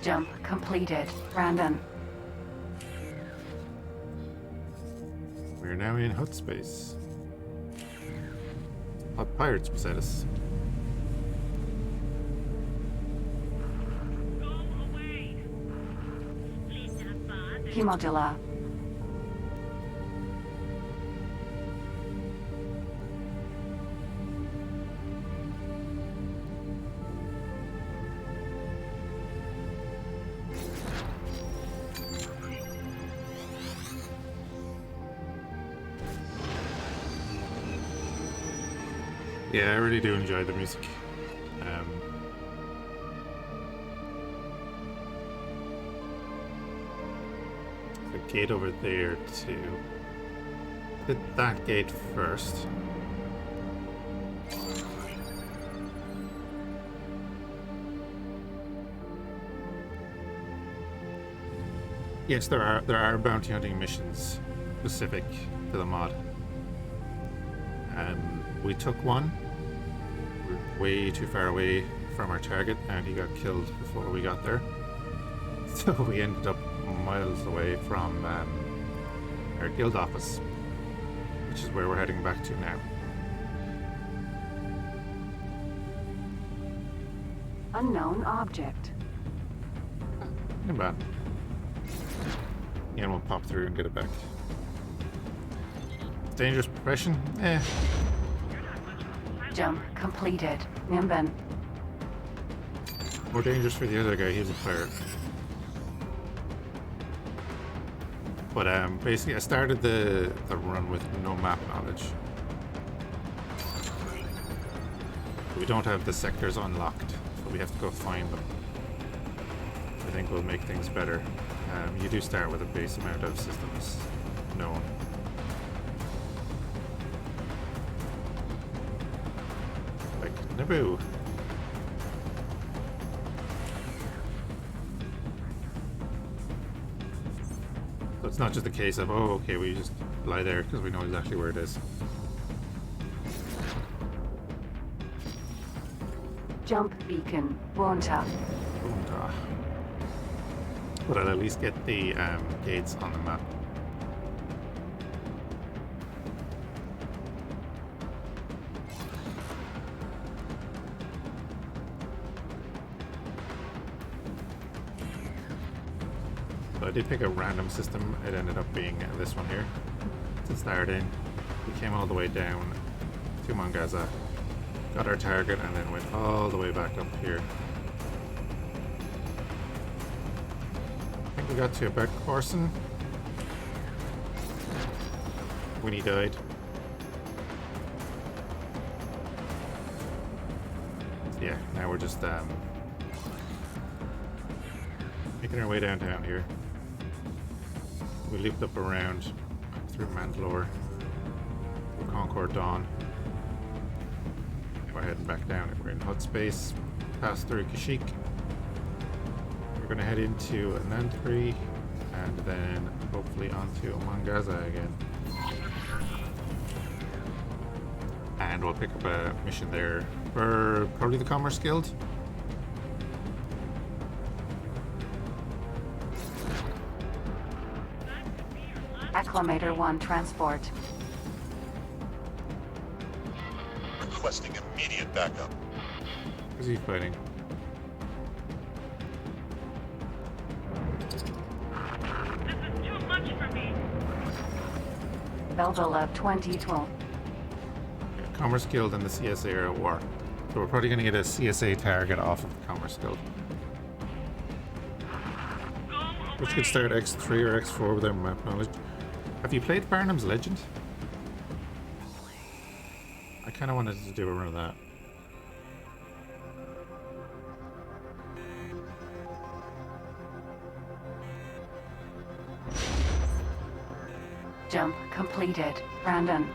Jump completed. Brandon. We're now in hut space. Hot pirates beside us. Hemodilla. Yeah, I really do enjoy the music. The gate over there too. Hit that gate first. Yes, there are bounty hunting missions specific to the mod. We took one. We're way too far away from our target, and he got killed before we got there. So we ended up miles away from our guild office, which is where we're heading back to now. Unknown object. Not bad. Yeah, and we'll pop through and get it back. Dangerous profession? Eh. Jump completed. Nimbin. More dangerous for the other guy, he's a pirate. But basically I started the run with no map knowledge. We don't have the sectors unlocked, so we have to go find them. I think will make things better. You do start with a base amount of systems known. Naboo. So it's not just a case of, oh, okay, we just lie there because we know exactly where it is. Jump beacon. Wonta. But I'll at least get the gates on the map. So I did pick a random system. It ended up being this one here to start in. We came all the way down to Mongaza, got our target, and then went all the way back up here. I think we got to about Corson when he died. Yeah, now we're just making our way downtown here. We looped up around through Mandalore, through Concord Dawn. And we're heading back down. We're in hut space, pass through Kashyyyk. We're going to head into Anantri and then hopefully onto Mongaza again. And we'll pick up a mission there for probably the Commerce Guild. Acclamator 1 transport. Requesting immediate backup. Who's he fighting? This is too much for me. Belvilla 2012. Yeah, Commerce Guild and the CSA are at war. So we're probably going to get a CSA target off of the Commerce Guild. Which could start X3 or X4 without map knowledge. Have you played Barnum's Legend? I kind of wanted to do a run of that. Jump completed. Brandon.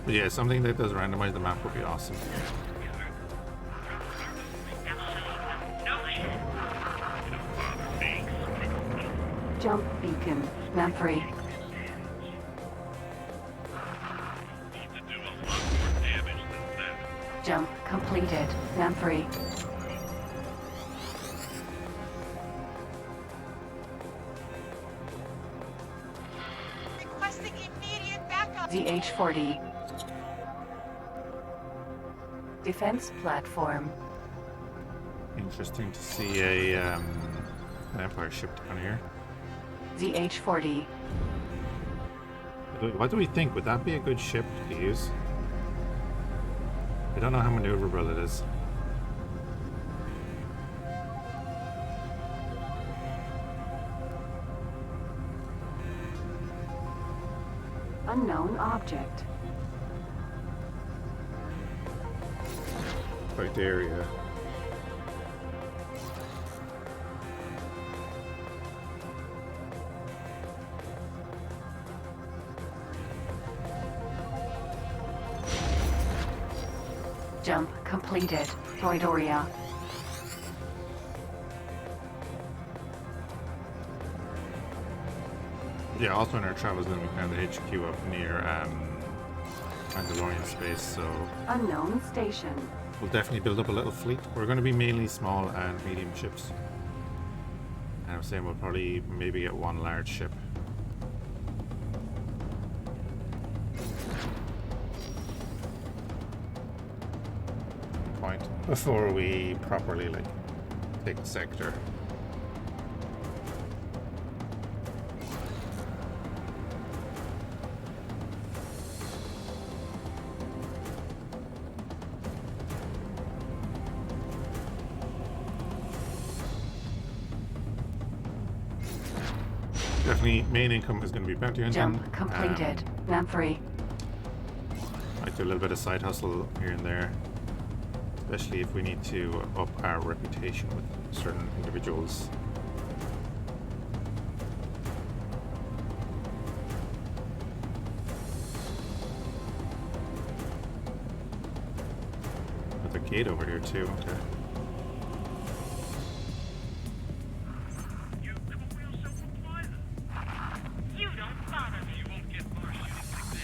But yeah, something that does randomize the map would be awesome. Jump beacon. Lamprey. Jump completed. Lamprey. Requesting immediate backup. ZH-40. Defense platform. Interesting to see a an Empire ship down here. ZH-40. What do we think? Would that be a good ship to use? I don't know how maneuverable it is. Unknown object. Right there, yeah. Jump completed. Droidoria. Yeah, also in our travels then we found the HQ up near Mandalorian space, so Unknown station. we'll definitely build up a little fleet. We're going to be mainly small and medium ships. And I'm saying we'll probably maybe get one large ship. Point before we properly like take the sector. Definitely main income is going to be bounty hunting. Jump completed. Lamprey. Might do a little bit of side hustle here and there, especially if we need to up our reputation with certain individuals. There's a gate over here too. Okay. You come real self-employed. You don't bother me. You won't get more shooting like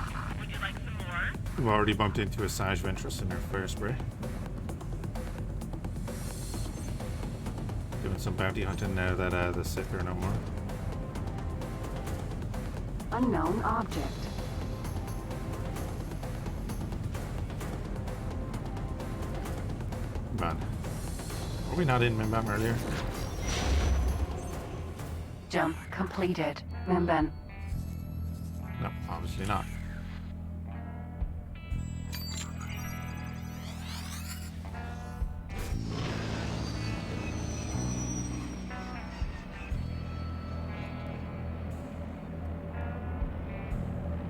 that. Would you like some more? We've already bumped into a Sage Ventress in our fire spray. Doing some bounty hunting now that the Sith are no more. Unknown object. Man, were we not in Mimbam earlier? Jump completed. Mimban. No, obviously not.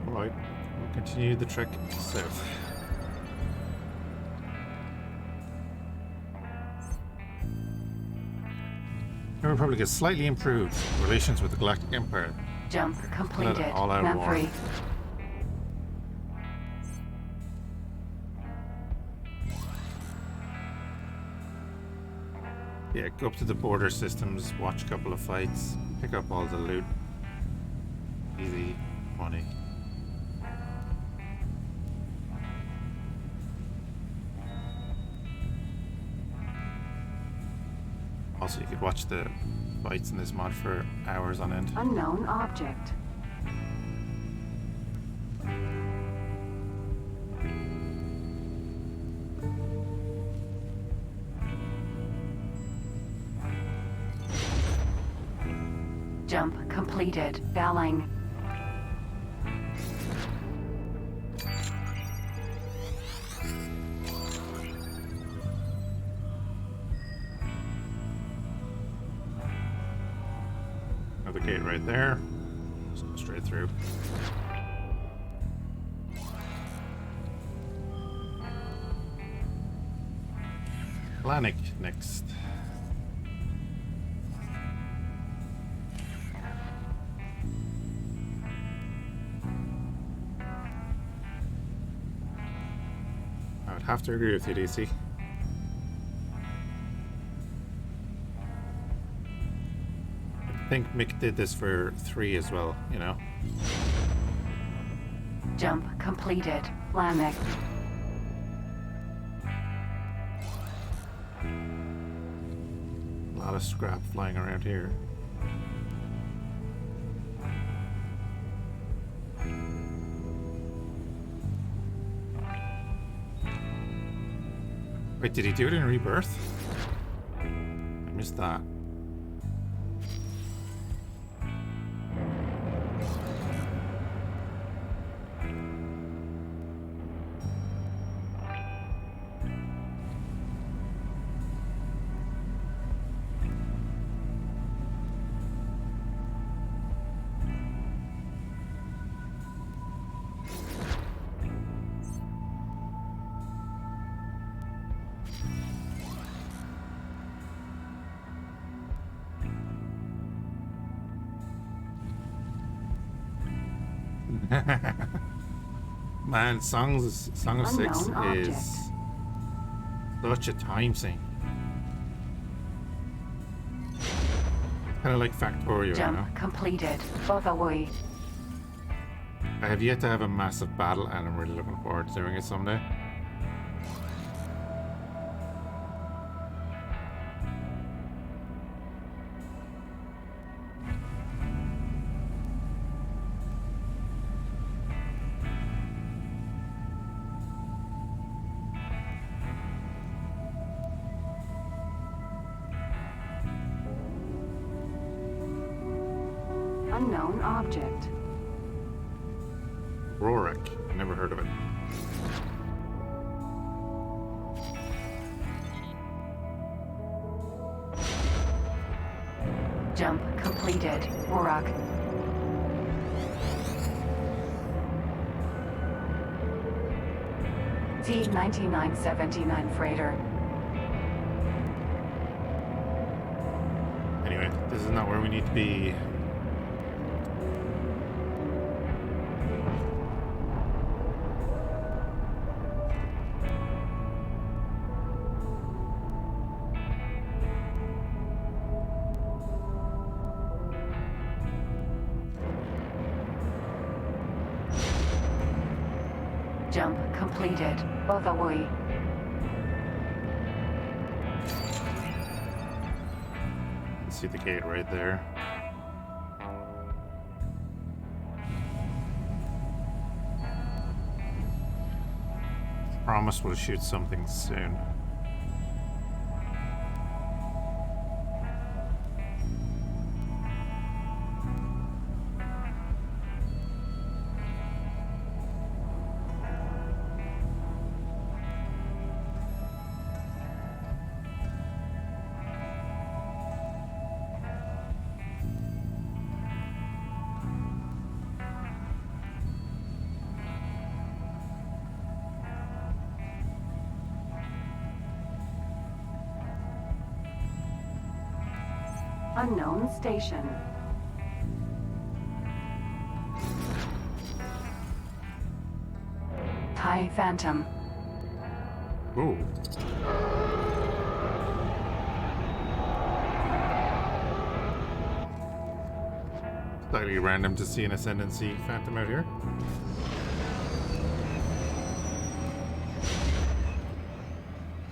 Right, we'll continue the trek south. The Republic has slightly improved relations with the Galactic Empire. Jump completed. all-out war. Lamprey. Yeah, go up to the border systems, watch a couple of fights, pick up all the loot. Easy money. Also, you could watch the fights in this mod for hours on end. Unknown object. Jump completed. Bowling. Another gate right there. Just go straight through. Planik next. have to agree with you, DC. I think Mick did this for 3 as well, you know? Jump completed. Landing. A lot of scrap flying around here. Wait, did he do it in Rebirth? I missed that. Man, Song of 6 Unknown is such a time sink. Kind of like Factorio, you Jump know? completed. Other way. I have yet to have a massive battle, and I'm really looking forward to doing it someday. Unknown object. Rorik, never heard of it. Jump completed. Warrock. T-9979 freighter. Anyway, this is not where we need to be. Jump completed. Other way. See the gate right there. Promise we'll shoot something soon. Unknown station. TIE Phantom. Ooh. Slightly random to see an Ascendancy Phantom out here.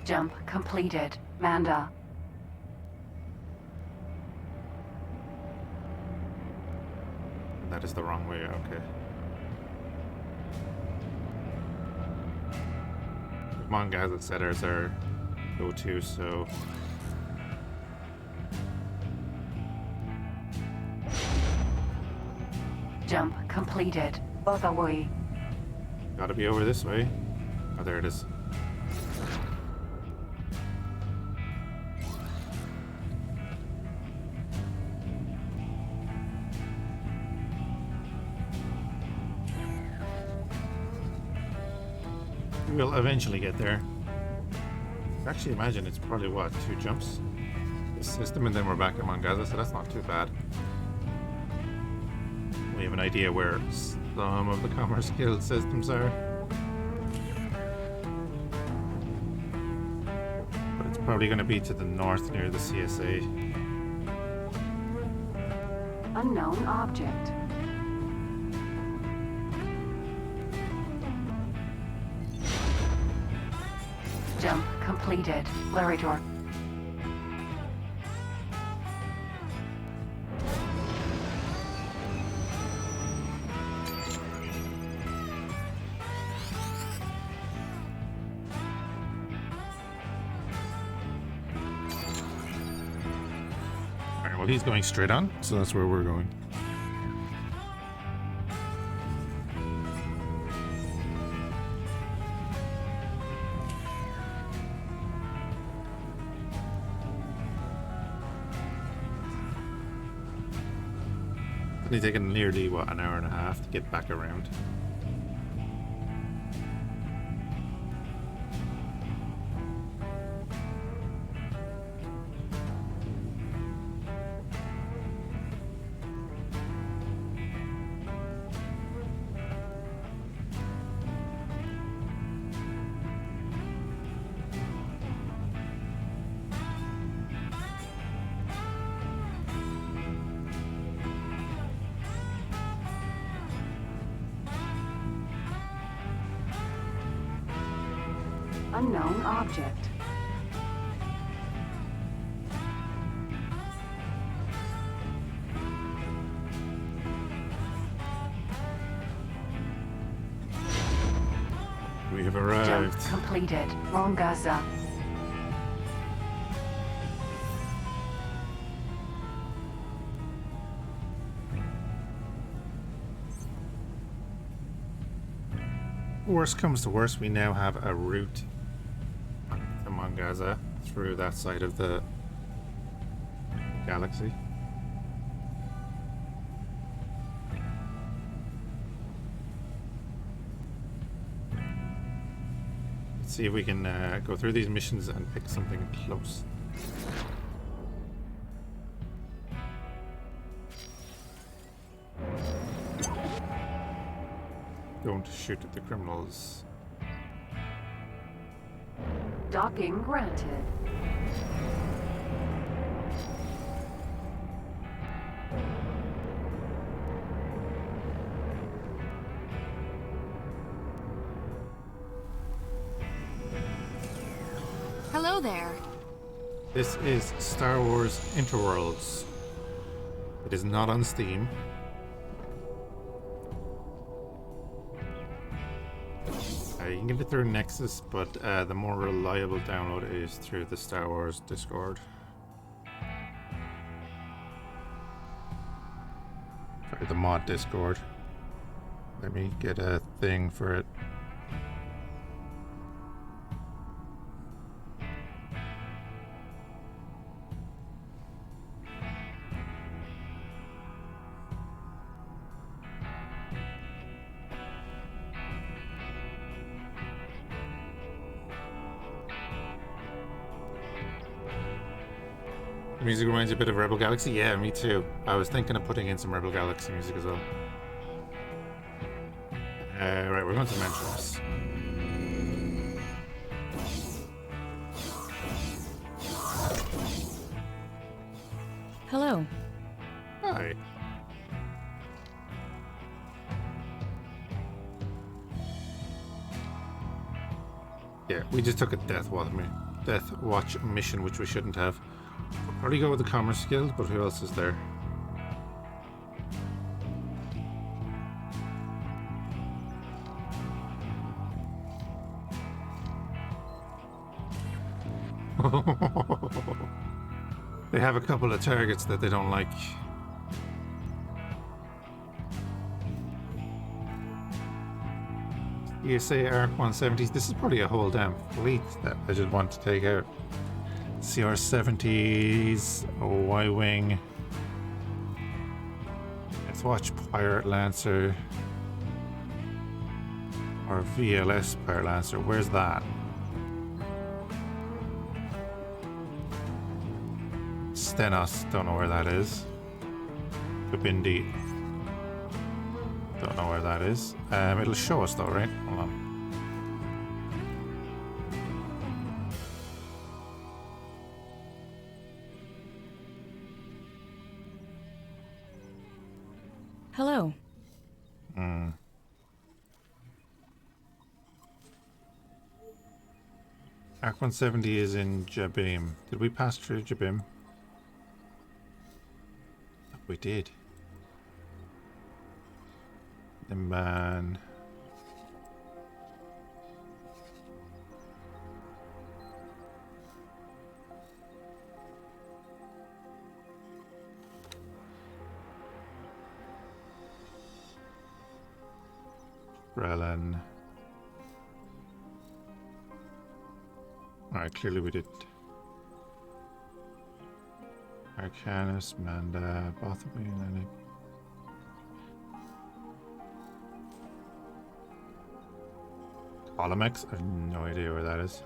Jump completed. Manda. That is the wrong way, okay. Mon-Gaza setters are go-to, so... Jump completed. Other way. Gotta be over this way. Oh, there it is. We'll eventually get there. Actually, imagine it's probably what, 2 jumps? This system, and then we're back at Mon-Gaza, so that's not too bad. We have an idea where some of the Commerce Guild systems are. probably going to be to the north near the CSA. Unknown object. Jump completed. Larador. Alright, well he's going straight on, so that's where we're going. Only taken nearly, what, an hour and a half to get back around. Unknown object. We have Jump arrived. completed. Mongaza. Worst comes to worst, we now have a route to Mongaza through that side of the galaxy. Let's see if we can go through these missions and pick something close. Don't shoot at the criminals. Docking granted. Hello there. This is Star Wars Interworlds. It is not on Steam. You can get it through Nexus, but the more reliable download is through the Star Wars Discord. Sorry, the mod Discord. Let me get a thing for it. The music reminds you a bit of Rebel Galaxy? Yeah, me too. I was thinking of putting in some Rebel Galaxy music as well. Right, we're going to mentions. Hello. Hi. Yeah, we just took a Death Watch mission, which we shouldn't have. We'll probably go with the Commerce Guild, but who else is there? They have a couple of targets that they don't like. ESA ARC 170s. This is probably a whole damn fleet that I just want to take out. CR-70s, Y-Wing. Let's watch Pirate Lancer. Or VLS Pirate Lancer. Where's that? Stenos. Don't know where that is. Kabindi. Don't know where that is. It'll show us though, right? Hold on. Hello. Arc 170 is in Jabim. Did we pass through Jabim? We did. The man. Relin. Alright, clearly we did. Arcanus, Manda, Bothamine, and Colomex? I have no idea where that is.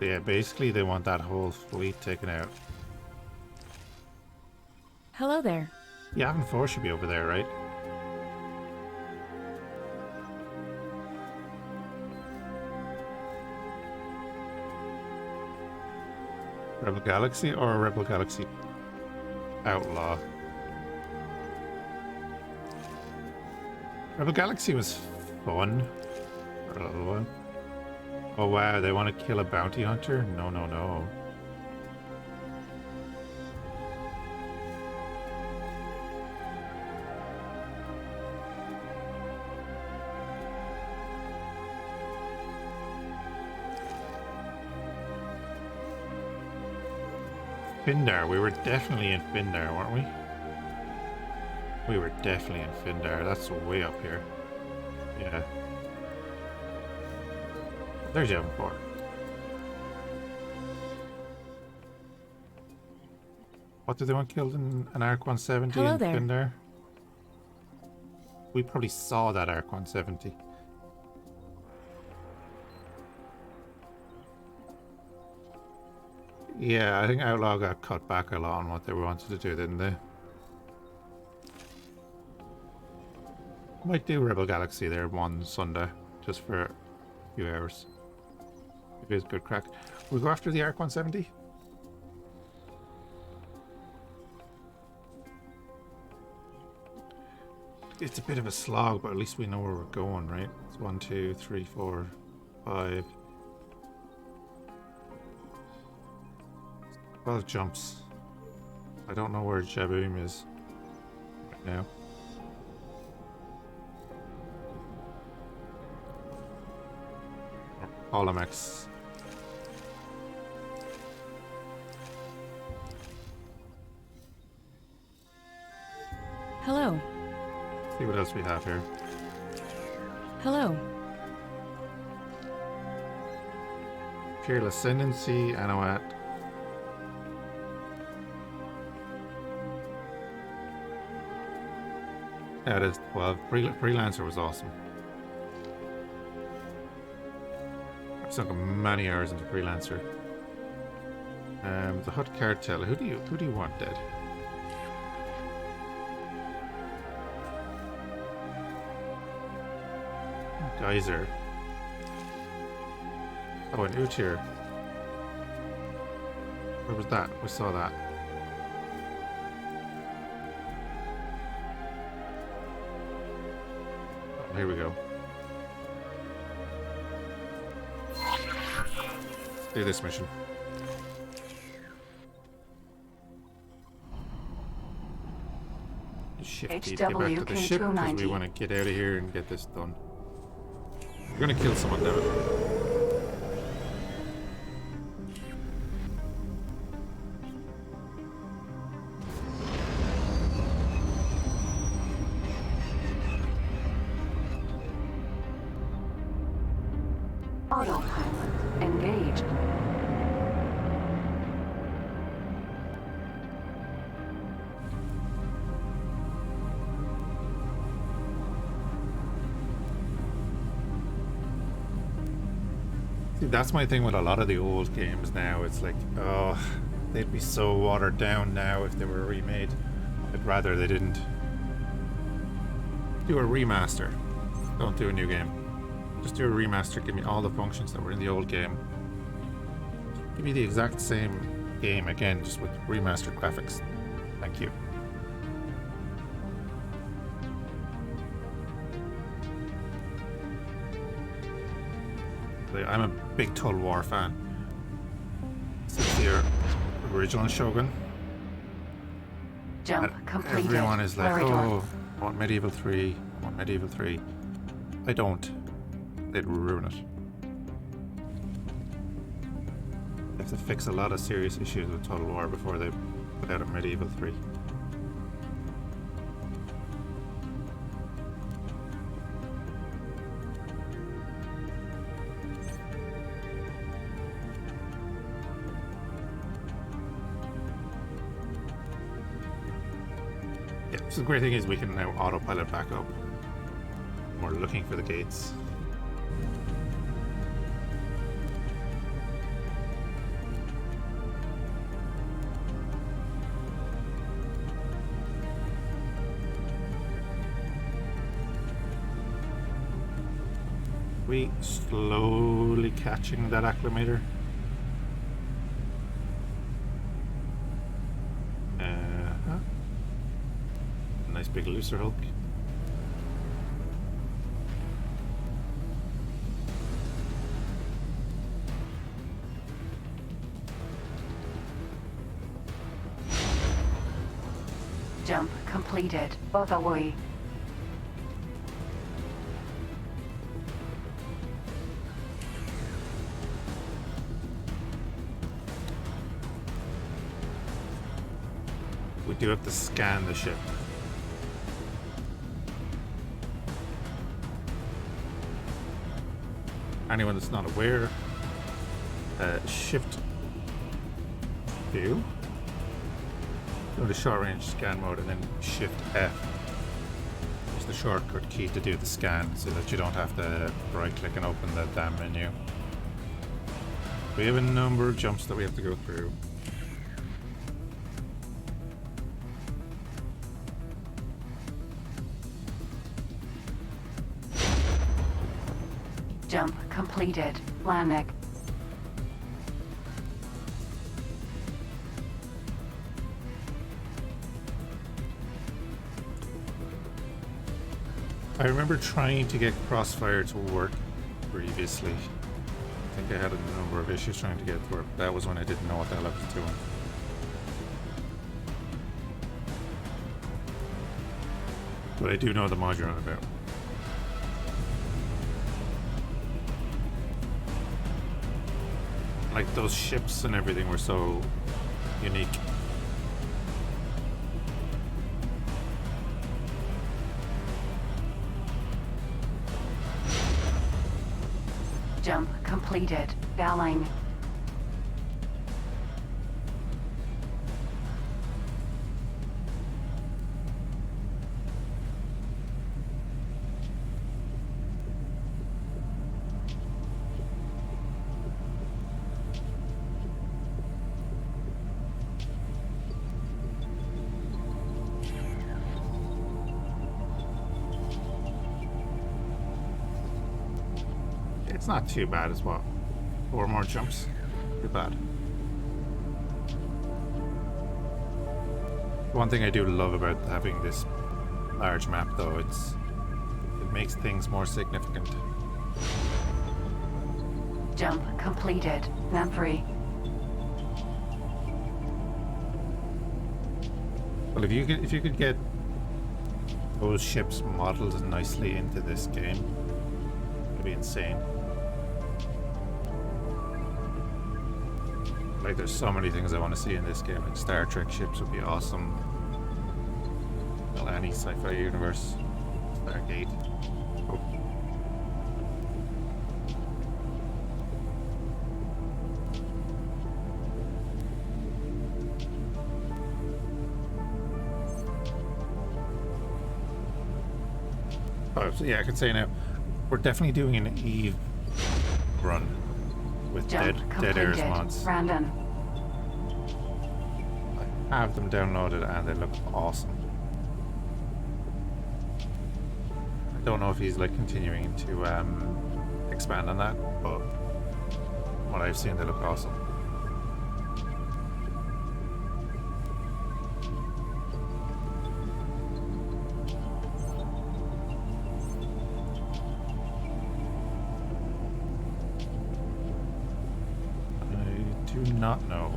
Yeah, basically they want that whole fleet taken out. Hello there. Yavin 4 should be over there, right? Rebel Galaxy or Rebel Galaxy Outlaw? Rebel Galaxy was fun for a little while. Oh wow, they want to kill a bounty hunter? No, no, no. Findar, we were definitely in Findar, weren't we? We were definitely in Findar, that's way up here. Yeah. There's Yavin 4. What did they want killed in an Arc 170 Hello in there. Findar? We probably saw that Arc 170. Yeah, I think Outlaw got cut back a lot on what they wanted to do, didn't they? Might do Rebel Galaxy there one Sunday, just for a few hours. It is good crack. We go after the Arc 170? It's a bit of a slog, but at least we know where we're going, right? It's 1, 2, 3, 4, 5. 12 jumps. I don't know where Jaboom is right now. Holomex. Hello. See what else we have here. Hello. Imperial Ascendancy, Anoat. Yeah, it is 12. Freelancer was awesome. I've sunk many hours into Freelancer. The Hut Cartel. Who do you want dead? Geyser. Oh, an Utir. Where was that? We saw that. Oh, here we go. Let's do this mission. Shift key to get back to the ship because we want to get out of here and get this done. We're gonna kill someone, damn it. Autopilot engaged. See, that's my thing with a lot of the old games now. It's like, oh, they'd be so watered down now if they were remade. I'd rather they didn't. Do a remaster. Don't do a new game. Just do a remaster. Give me all the functions that were in the old game. Give me the exact same game again, just with remastered graphics. Thank you. I'm a big Total War fan. Since the original Shogun, Jump completed. everyone is like, Laridor. oh, I want Medieval 3, I want Medieval 3. I don't. They'd ruin it. They have to fix a lot of serious issues with Total War before they put out a Medieval 3. Yeah, so the great thing is we can now autopilot back up. We're looking for the gates. We slowly catching that acclimator. Nice big looser Hulk. Jump completed. Both away. We do have to scan the ship. Anyone that's not aware, Shift 2, go to short range scan mode, and then Shift F is the shortcut key to do the scan so that you don't have to right click and open the damn menu. We have a number of jumps that we have to go through. Jump completed. Lanik. I remember trying to get Crossfire to work previously. I think I had a number of issues trying to get it to work. That was when I didn't know what the hell I was doing. But I do know the mod you're on about. Like, those ships and everything were so unique. Jump completed. Bowling. It's not too bad as well. 4 more jumps. Too bad. One thing I do love about having this large map, though, it makes things more significant. Jump completed. Nantry. Well, if you could get those ships modeled nicely into this game, it'd be insane. Like, there's so many things I want to see in this game. Like, Star Trek ships would be awesome. Well, any sci-fi universe. Stargate. Oh. Oh, so yeah, I can say now, we're definitely doing an Eve run with Jump Dead Air's completed. mods. Brandon. I have them downloaded and they look awesome. I don't know if he's like continuing to expand on that, but what I've seen, they look awesome. They do not know.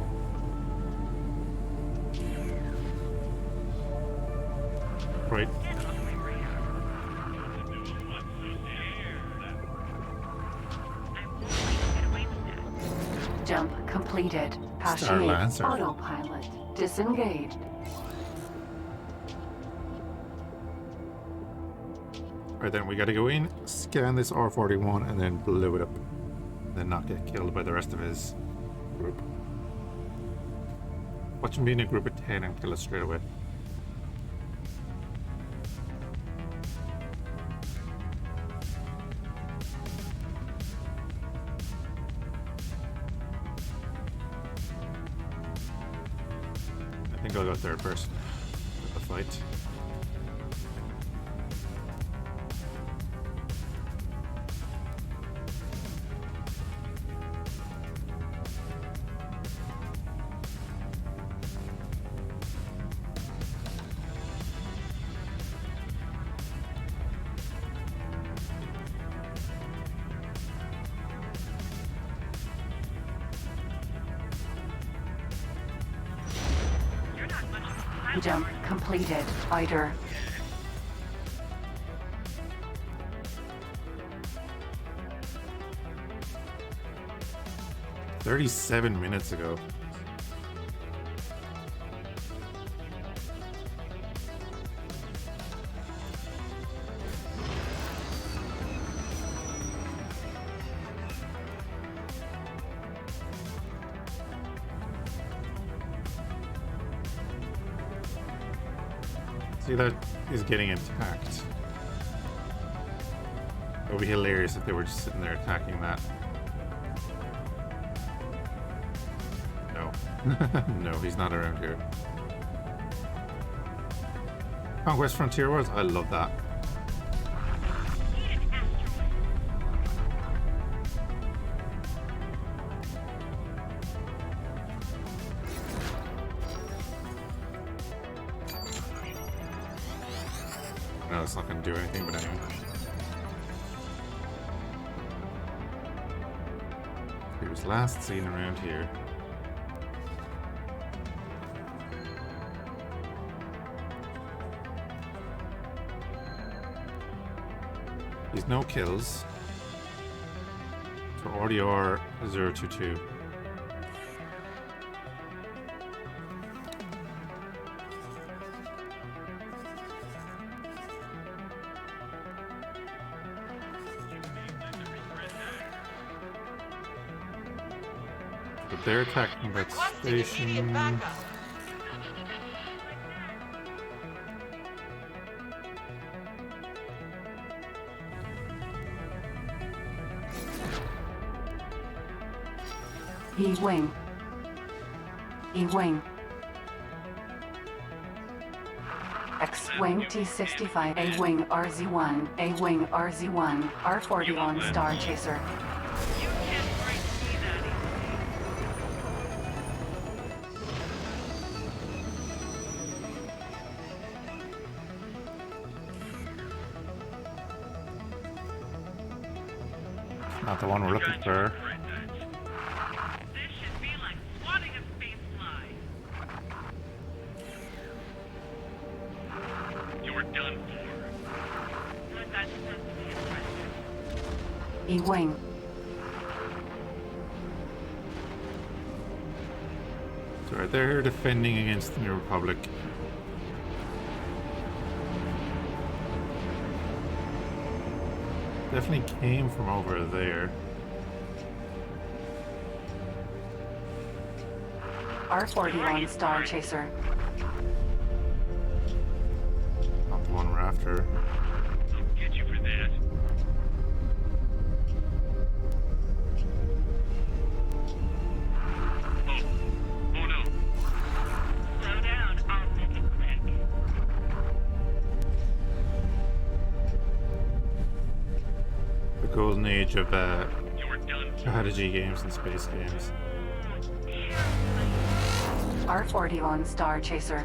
Right. Jump completed. Star Fhiachs Lancer. autopilot disengaged. Right then, we gotta go in, scan this R41, and then blow it up. Then not get killed by the rest of his group. Watch him be in a group of 10 and kill us straight away. I think I'll go third person with the fight. Jump completed. Fighter. "37 minutes ago. See, that is getting attacked. It would be hilarious if they were just sitting there attacking that. No. No, he's not around here. Conquest Frontier Wars? I love that. No, it's not going to do anything, but anyway. He was last seen around here. He's no kills. So RDR 022. But they're attacking that Requesting immediate station. backup. E-wing. E-wing. X-wing T-65. A-wing RZ-1. A-wing RZ-1. R-41 Star Chaser. You can't break me that Not the one we're looking for. This should be like swatting a space fly. You're done for. That's supposed to be impressive. E-wing. So right, they're defending against the New Republic. Definitely came from over there. R-41 Star Chaser. Not the one we're after. I'll get you for that. Oh no. Slow down, I'll make it quick. The golden age of You're done for. strategy games and space games. R-41 Star Chaser.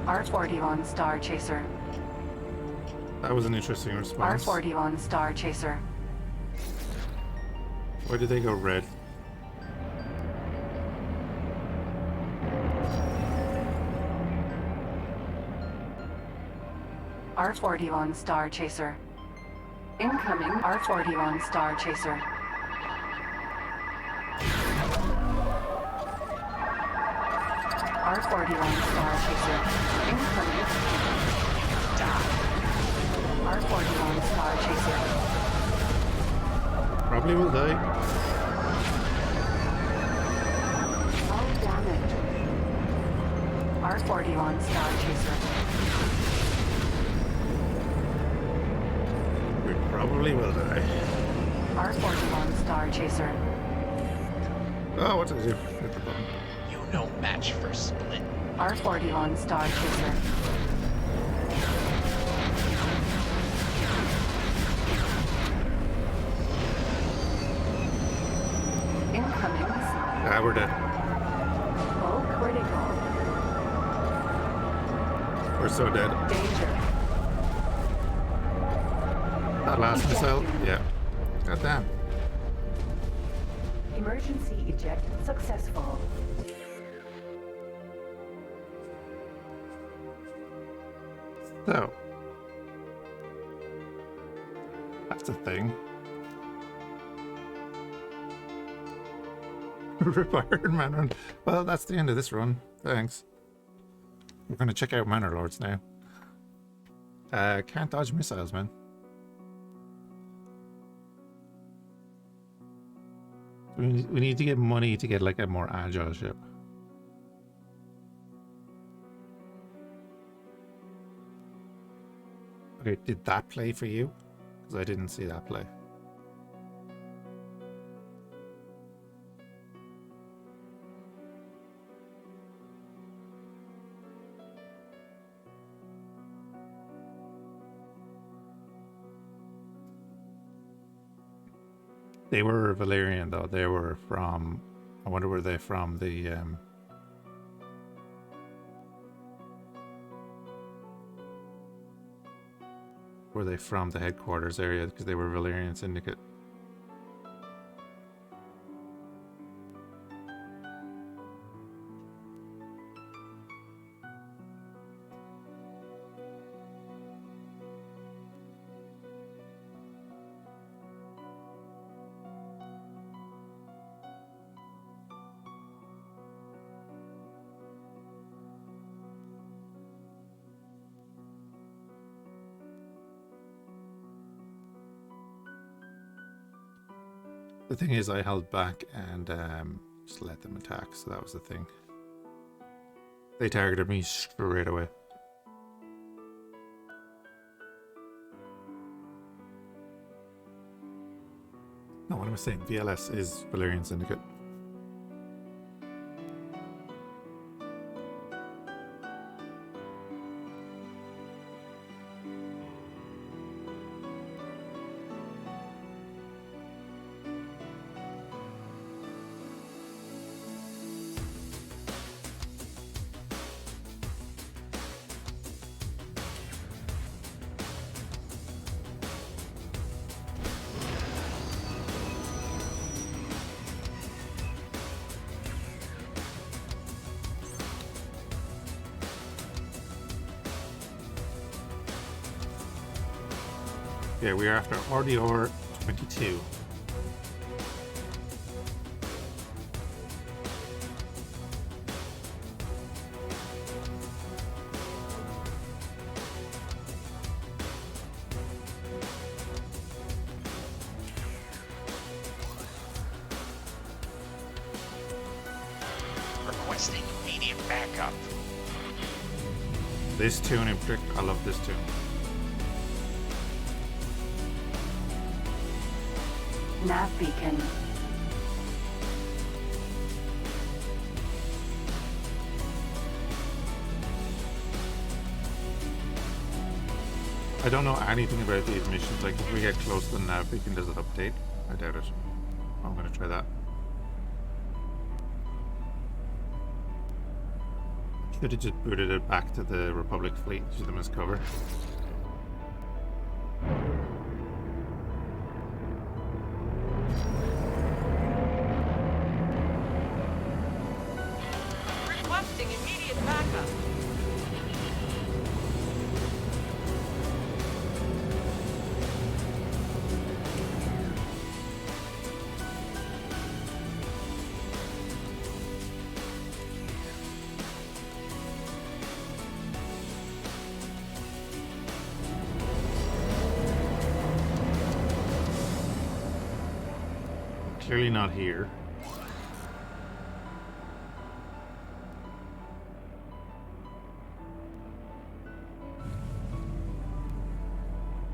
R-41 Star Chaser. That was an interesting response. R-41 Star Chaser. Why did they go red? R41 Star Chaser. Incoming R41 Star Chaser. R41 Star Chaser. Incoming. R41 Star Chaser. Probably will die. All damage. R41 Star Chaser. We probably will die. R41 Star Chaser. Oh, what did I do? Hit the button. You no match for Split. R41 Star Chaser. Incoming. Ah, we're dead. Low critical. We're so dead. Danger. That last missile? Yeah. God damn. Emergency eject successful. So. That's a thing. Rip Iron Man run. Well, that's the end of this run. Thanks. We're going to check out Manor Lords now. Can't dodge missiles, man. We need to get money to get like a more agile ship. Okay, did that play for you? Because I didn't see that play. They were Valerian though. They were from, I wonder were they from the were they from the headquarters area, because they were Valerian Syndicate. The thing is, I held back and just let them attack, so that was the thing. They targeted me straight away. No, what am I saying? VLS is Valerian Syndicate. Yeah, we are after RDR 22. Requesting immediate backup. This tune in particular, I love this tune. Nav beacon. I don't know anything about these missions. Like, if we get close to the nav beacon, does it update? I doubt it. I'm gonna try that. Should have just booted it back to the Republic fleet, use them as cover. Clearly not here.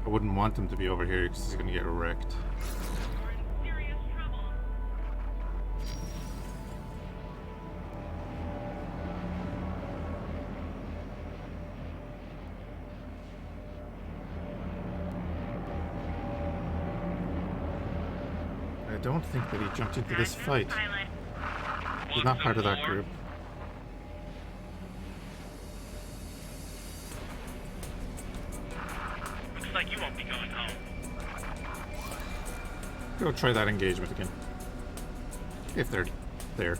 I wouldn't want him to be over here because he's going to get wrecked. You're in serious trouble. I don't think that he jumped into this fight. Pilot. He's not part of that group. Looks like you won't be going home. Go try that engagement again. If they're there.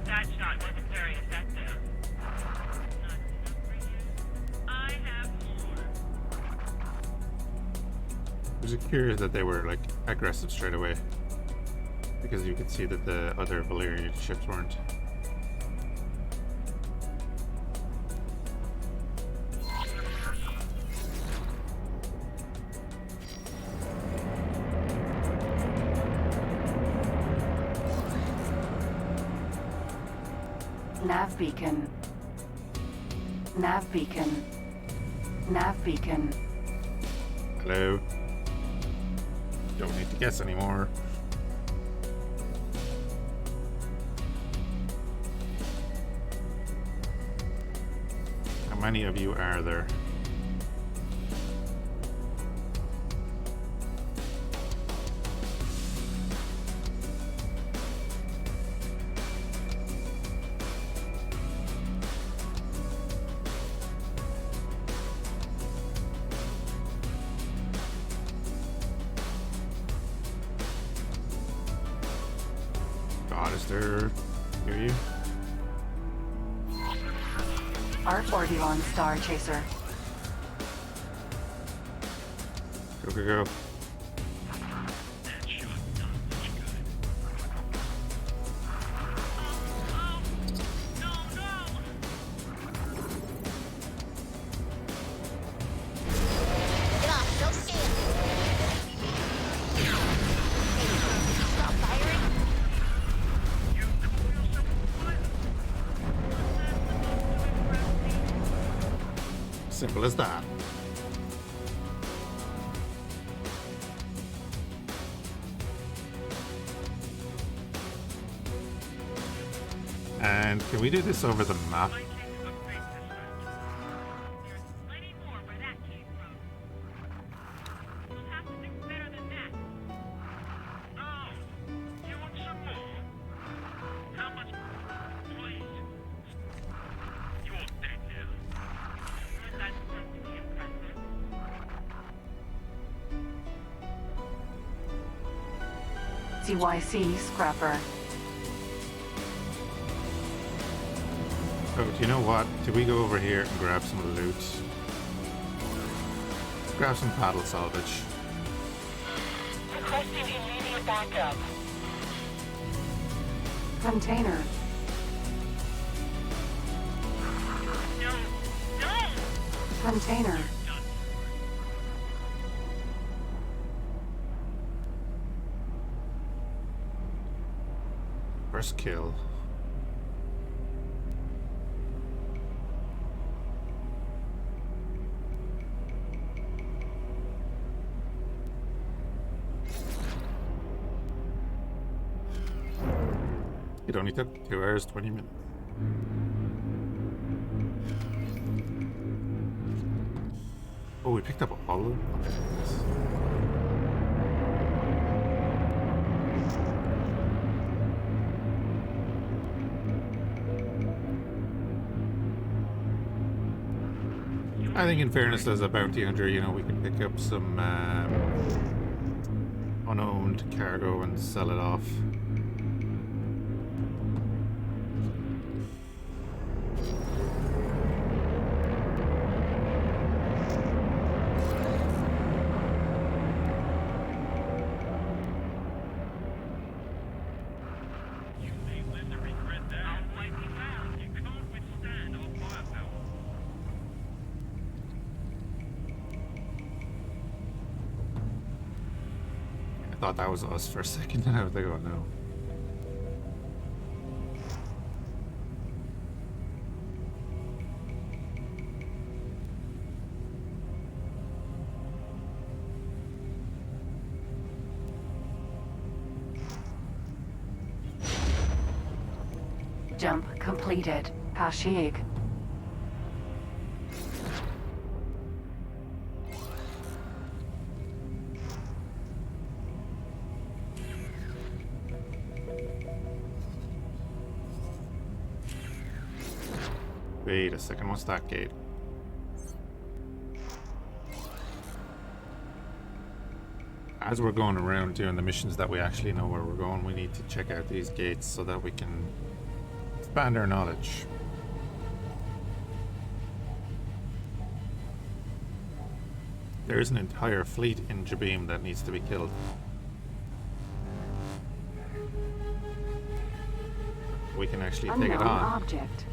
That shot wasn't very effective. Not enough for you. I have more. I was curious that they were like aggressive straight away. Because you could see that the other Valyrian ships weren't. Nav beacon. Nav beacon. Nav beacon. Hello. Don't need to guess anymore. How many of you are there? God, is there near you? R41 Star Chaser. Go, go, go. That shot done much good. No, no! Get off, no stand. Stop firing. You call yourself a pilot? Simple as that. And can we do this over the map? Vikings of Great Dispatch. There's plenty more where that came from. We'll have to do better than that. Oh, you want some more? How much? Please. You're dead now. That's going to be impressive. CYC Scrapper. Oh, do you know what? Do we go over here and grab some of the loot? Grab some paddle salvage. Requesting immediate backup. Container. No, no! Container. Done. First kill. It only took 2 hours, 20 minutes. Oh, we picked up all of them? Okay, nice. I think in fairness as a bounty hunter, you know, we can pick up some unowned cargo and sell it off. You may live to regret that. I'll wipe you out. You can't withstand our firepower. thought that was us for a second, and I was like, oh no. Jump completed. Fhiachs. Wait a second, what's that gate? As we're going around doing the missions that we actually know where we're going, we need to check out these gates so that we can expand our knowledge. There's an entire fleet in Jabeam that needs to be killed. We can actually take it Unknown on, object.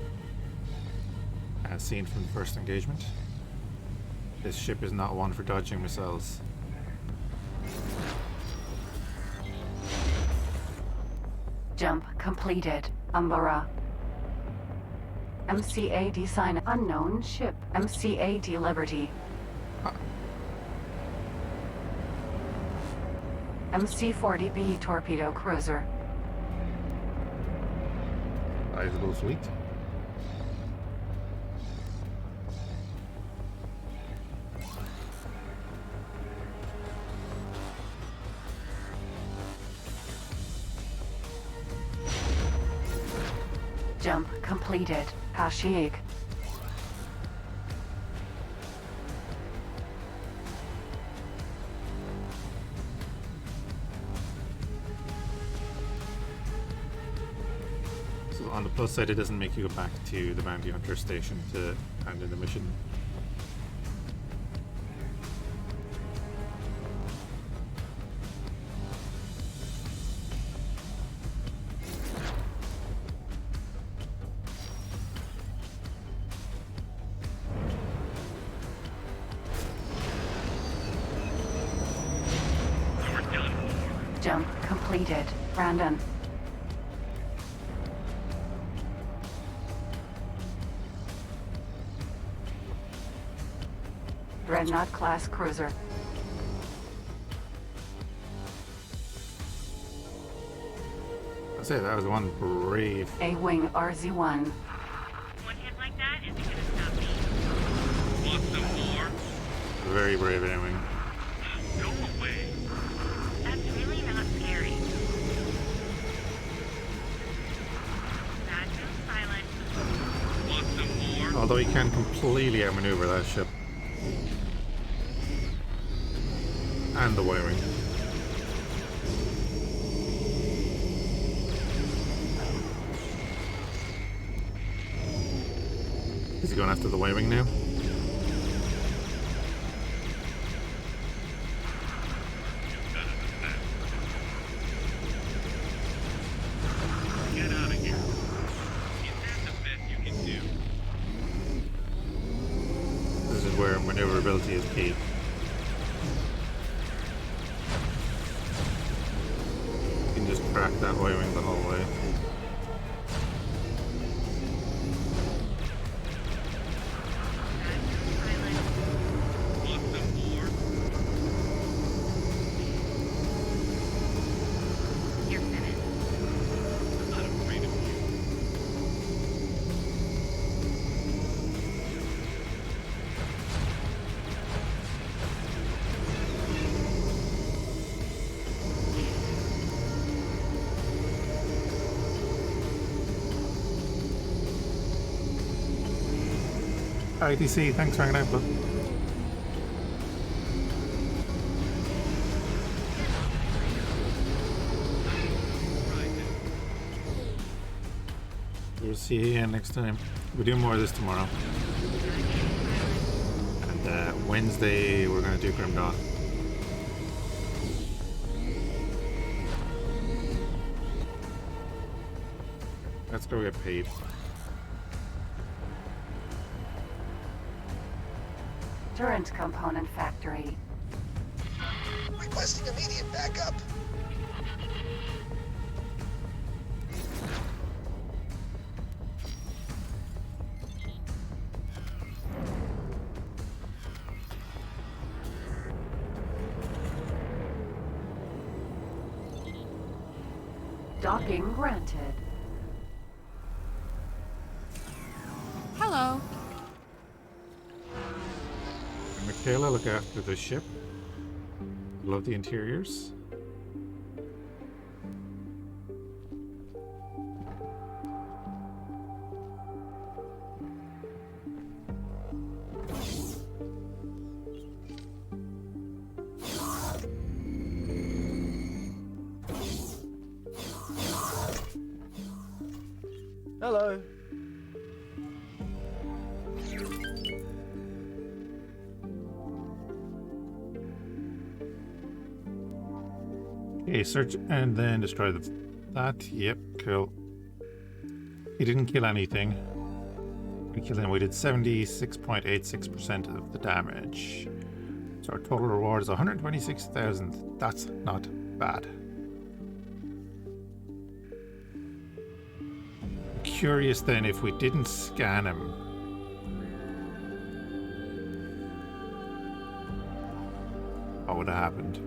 as seen from the first engagement. This ship is not one for dodging missiles. Jump completed. Umbara. MCAD sign unknown ship. MCAD Liberty. MC-40B torpedo cruiser. Sizable fleet. Jump completed. Fhiachs. So on the plus side, it doesn't make you go back to the bounty hunter station to hand in the mission. Jump completed. Brandon. Dreadnought class cruiser. I'd say that was one brave. A-wing RZ-1. One hit like that isn't gonna stop me. Want some more? Very brave anyway. Go away. That's really not scary. That's just silent. Want some more? Although he can completely outmaneuver that ship. And the wiring. Is he going after the wiring now? Get out of here. Is that the best you can do? This is where maneuverability is key. You can just crack that wiring the whole way. That's just silent. Want some more? You're finished. I'm not afraid of you. ITC, thanks for hanging out, bud. We'll see you again next time. We'll do more of this tomorrow. And Wednesday, we're going to do Grim Dawn. Let's go get paid. Turret component factory. Requesting immediate backup. Docking granted. Hello. Michaela, look after the ship. Love the interiors. Hello. Okay, search and then destroy that. Yep, cool. He didn't kill anything. We killed him. We did 76.86% of the damage. So our total reward is 126,000. That's not bad. Curious then if we didn't scan him. What would have happened?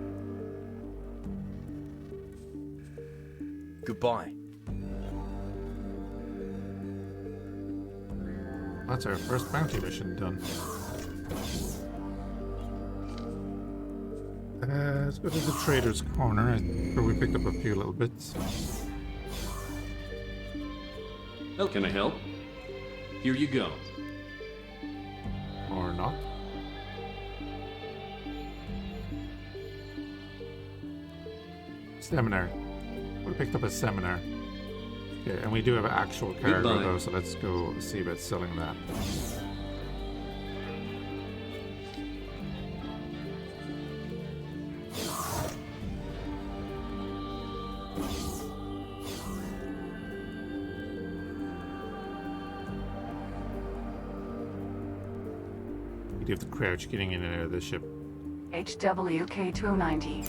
Goodbye. That's our first bounty mission done. Let's go to the trader's corner where we picked up a few little bits. Oh, can I help? Here you go. Or not. Seminar. We picked up a seminar. Okay, and we do have an actual cargo Goodbye. though, so let's go see about selling that. You do have to crouch getting in and out of the ship. HWK-290.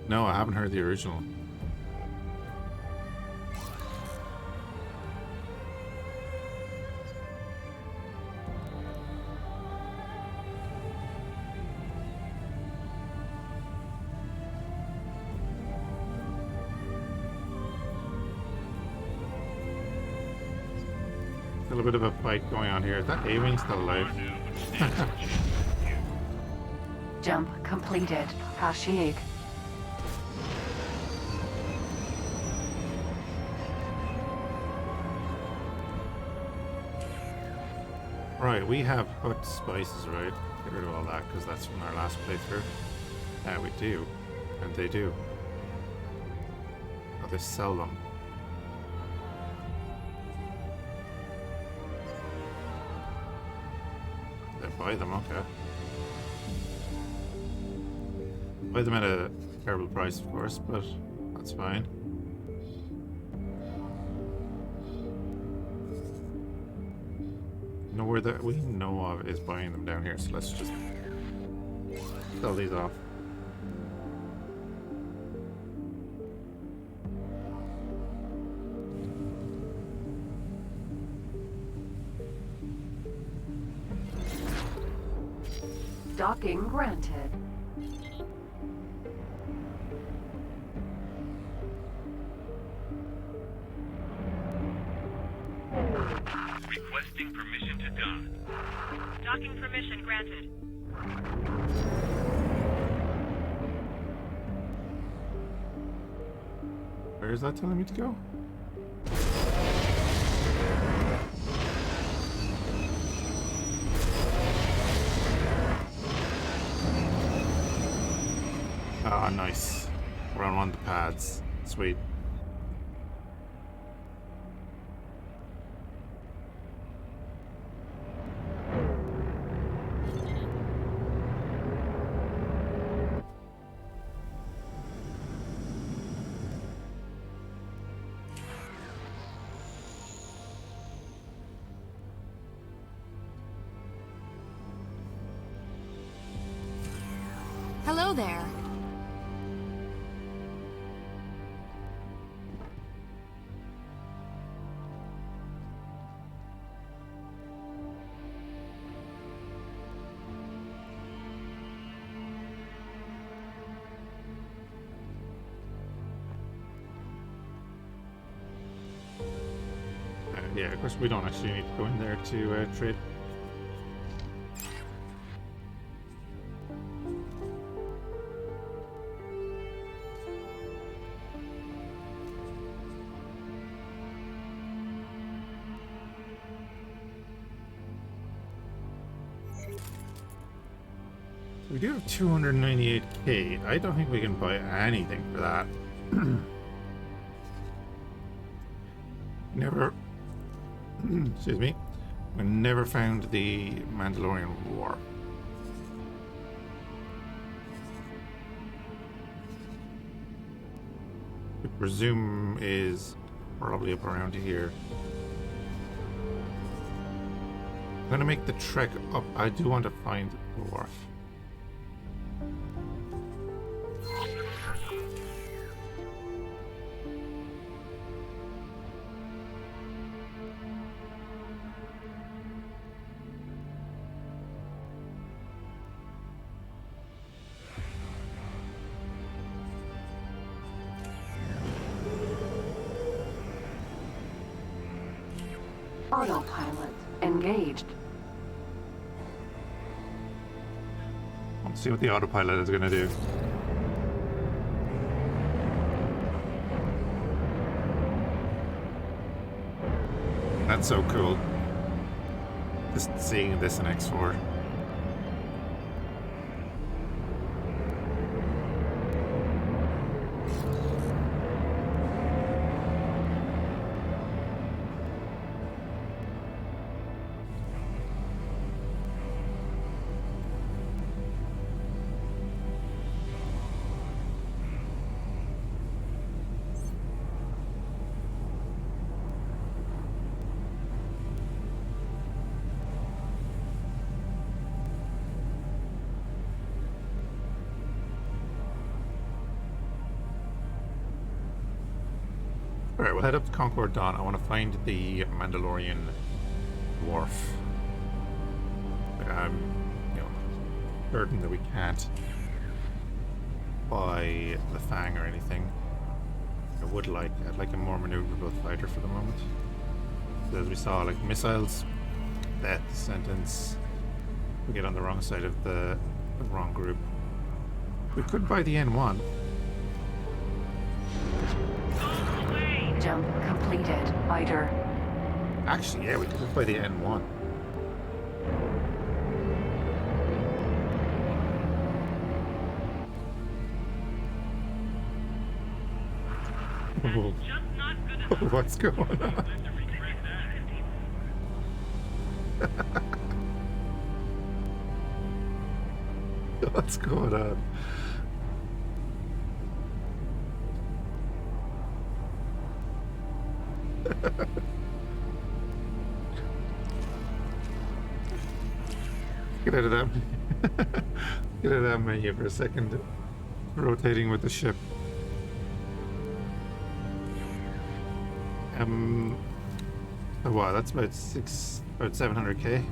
No, I haven't heard the original. Still a bit of a fight going on here. Is that A-Wing still alive? Jump completed. Fhiachs. Right, we have hooked spices, right? Get rid of all that because that's from our last playthrough. Yeah, we do. And they do. Oh, they sell them. They buy them, okay. Buy them at a terrible price, of course, but that's fine. Nowhere that we know of is buying them down here, so let's just sell these off. Docking granted. Requesting permission to dock. Docking permission granted. Where is that telling me to go? Ah, nice. We're on one of the pads. Sweet. Hello there. Yeah, of course we don't actually need to go in there to trade. We do have 298k. I don't think we can buy anything for that. Never. Excuse me. We never found the Mandalorian War. I presume is probably up around here. I'm gonna make the trek up. I do want to find the wharf. Autopilot engaged. Let's see what the autopilot is gonna do. That's so cool. Just seeing this in X4. Alright, we'll head up to Concord Dawn. I want to find the Mandalorian wharf. I'm, certain that we can't buy the Fang or anything. I'd like a more maneuverable fighter for the moment. So as we saw, like missiles, death sentence. We get on the wrong side of the wrong group. We could buy the N1. Jump completed. Fighter. Actually, yeah, we could buy the N1. Oh. Just not good enough. What's going on? To regret that. What's going on? Get out of that. Get out of that menu for a second. Rotating with the ship. Oh wow, that's about 700k.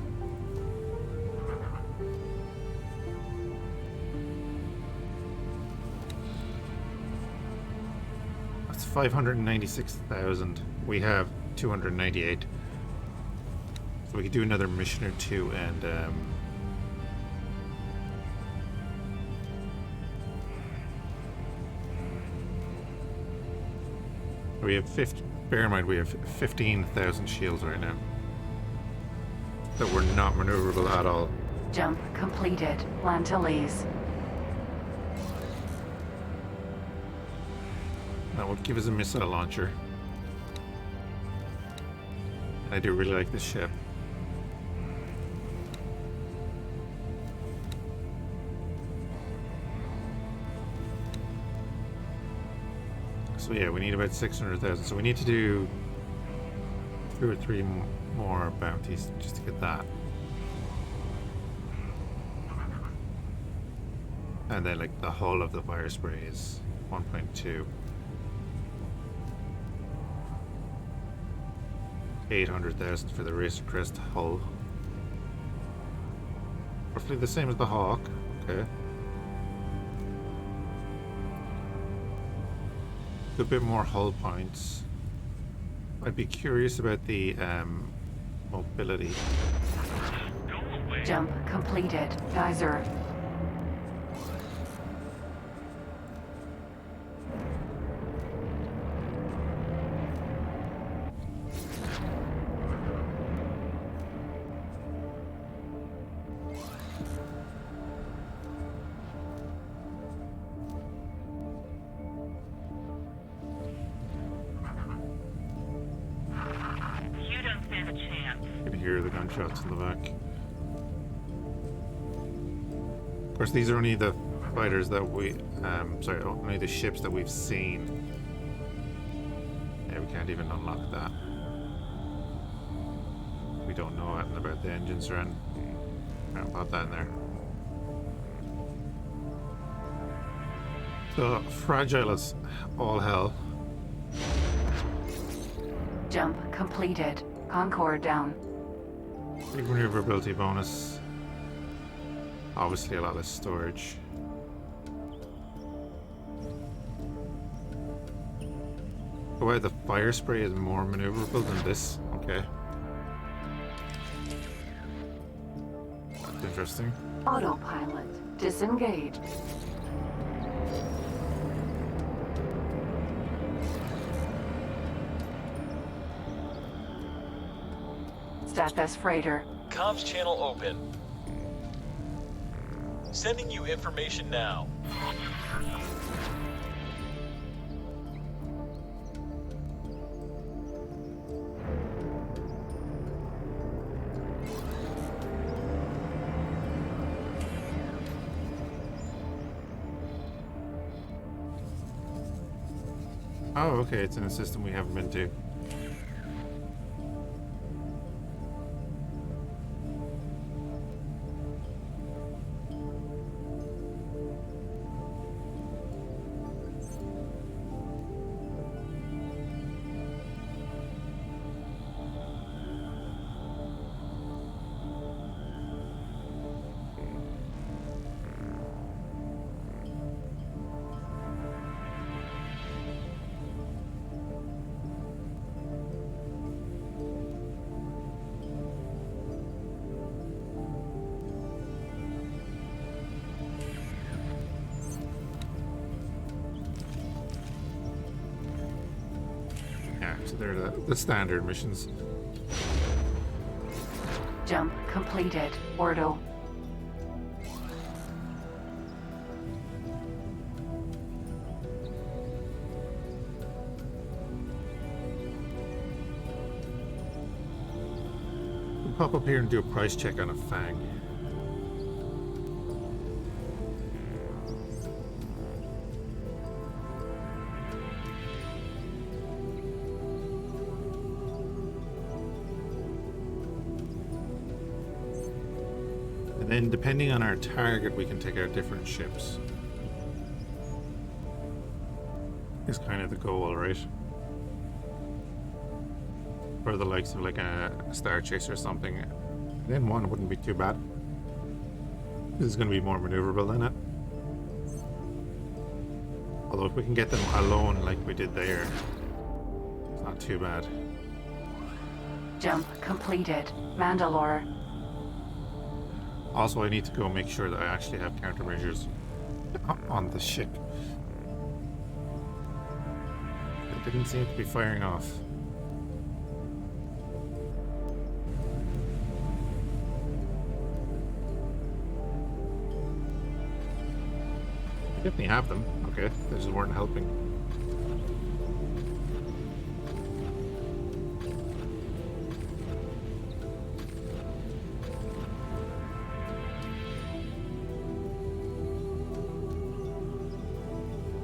That's 596,000. We have 298. So we could do another mission or two and we have 50. Bear in mind, we have 15,000 shields right now that were not maneuverable at all. Jump completed. Land to lease. That would give us a missile launcher. I do really like this ship. So yeah, we need about 600,000. So we need to do 2 or 3 more bounties just to get that. And then like the hull of the fire spray is 1.2. 800,000 for the Racer Crest hull. Roughly the same as the Hawk. Okay. A bit more hull points. I'd be curious about the mobility. Jump completed. Geyser. You don't stand a chance. You can hear the gunshots in the back. Of course, these are only the fighters that we, sorry, only the ships that we've seen. Yeah, we can't even unlock that. We don't know anything about the engines or anything. I'll pop that in there. So, fragile as all hell. Jump completed. Concord down. Big maneuverability bonus. Obviously a lot less storage. Oh wow, the fire spray is more maneuverable than this. Okay. That's interesting. Autopilot. Disengaged. Status freighter. Comms channel open. Sending you information now. Oh, okay, it's in a system we haven't been to. Yeah, so they're the standard missions. Jump completed. Ordo. We'll pop up here and do a price check on a Fang. And then depending on our target, we can take out different ships. Is kind of the goal, right? For the likes of like a Star Chaser or something. Then one wouldn't be too bad. This is going to be more maneuverable than it. Although if we can get them alone like we did there, it's not too bad. Jump completed. Mandalore. Also, I need to go make sure that I actually have countermeasures on the ship. It didn't seem to be firing off. I definitely have them. Okay, they just weren't helping.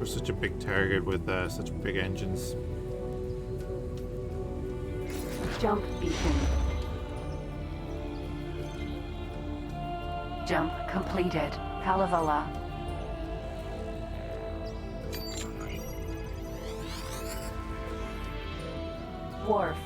for such a big target with such big engines. Jump beacon. Jump completed. Kalevala. Wharf.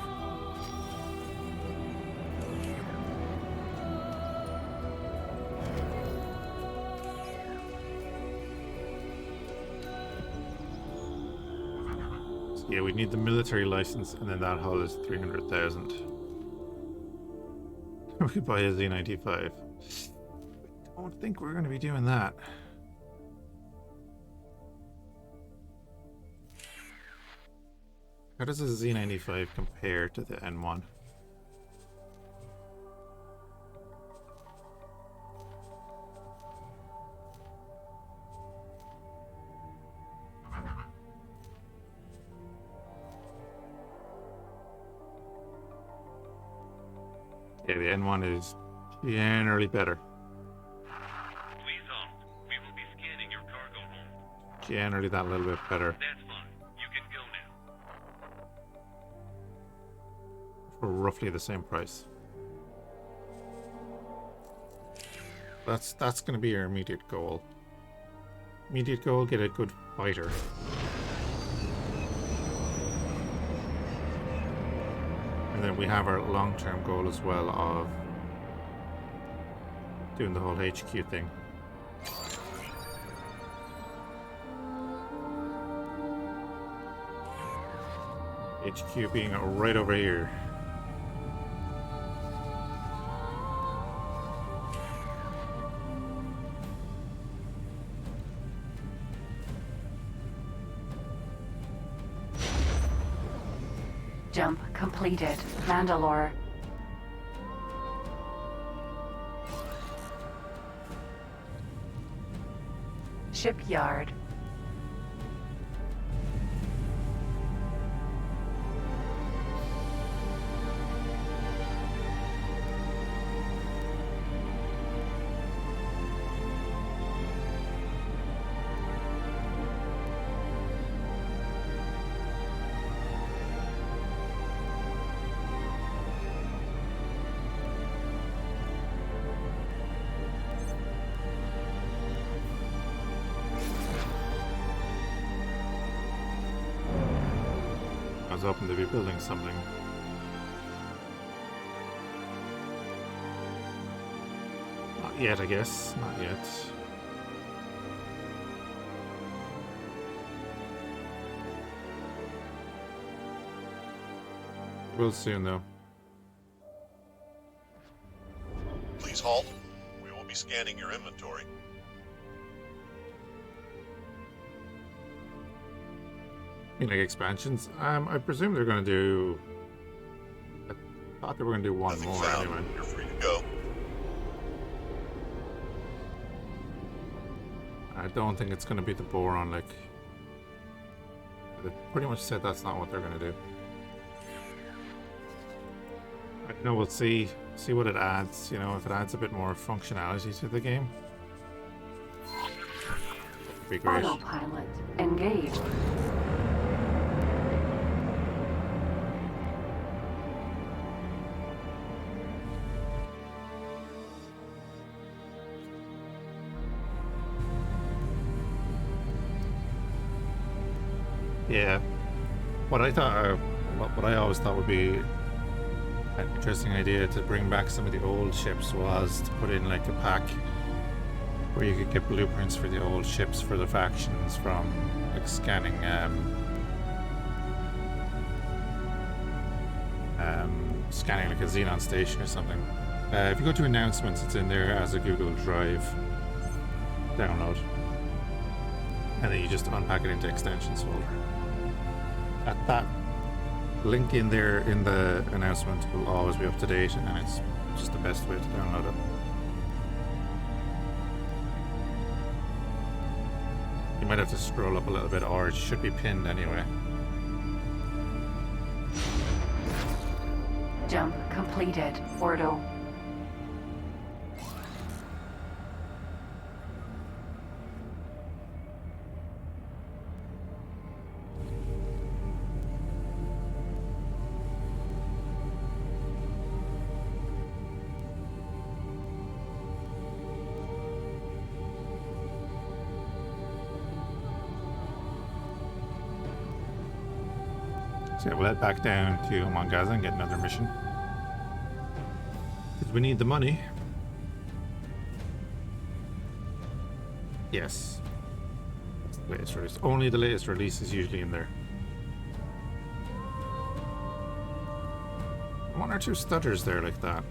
Yeah, we need the military license, and then that hull is 300,000. We could buy a Z95. I don't think we're going to be doing that. How does a Z95 compare to the N1? Yeah, the N1 is generally better. Please hold. We will be scanning your cargo hold. Generally that little bit better. That's fine. You can go now. For roughly the same price. That's going to be our immediate goal. Immediate goal, get a good fighter. And then we have our long-term goal as well of doing the whole HQ thing. HQ being right over here. Jump completed. Mandalore. Shipyard. I was hoping to be building something. Not yet, I guess. Not yet. We'll soon, though. Please halt. We will be scanning your inventory. Like expansions. I presume they're going to do. I thought they were going to do one Nothing more found. anyway. You're free to go. I don't think it's going to be the boron. Like they pretty much said that's not what they're going to do. I know we'll see what it adds. You know, if it adds a bit more functionality to the game, it'd be great. Autopilot. Engaged. Yeah, what I thought, what I always thought would be an interesting idea to bring back some of the old ships was to put in like a pack where you could get blueprints for the old ships for the factions from like scanning scanning like a Xenon station or something. If you go to announcements, it's in there as a Google Drive download, and then you just unpack it into extensions folder. That link in there in the announcement will always be up to date, and it's just the best way to download it. You might have to scroll up a little bit, or it should be pinned anyway. Jump completed. Ordo. So yeah, we'll head back down to Mongaza and get another mission. Because we need the money. Yes. Latest release. Only the latest release is usually in there. One or two stutters there like that.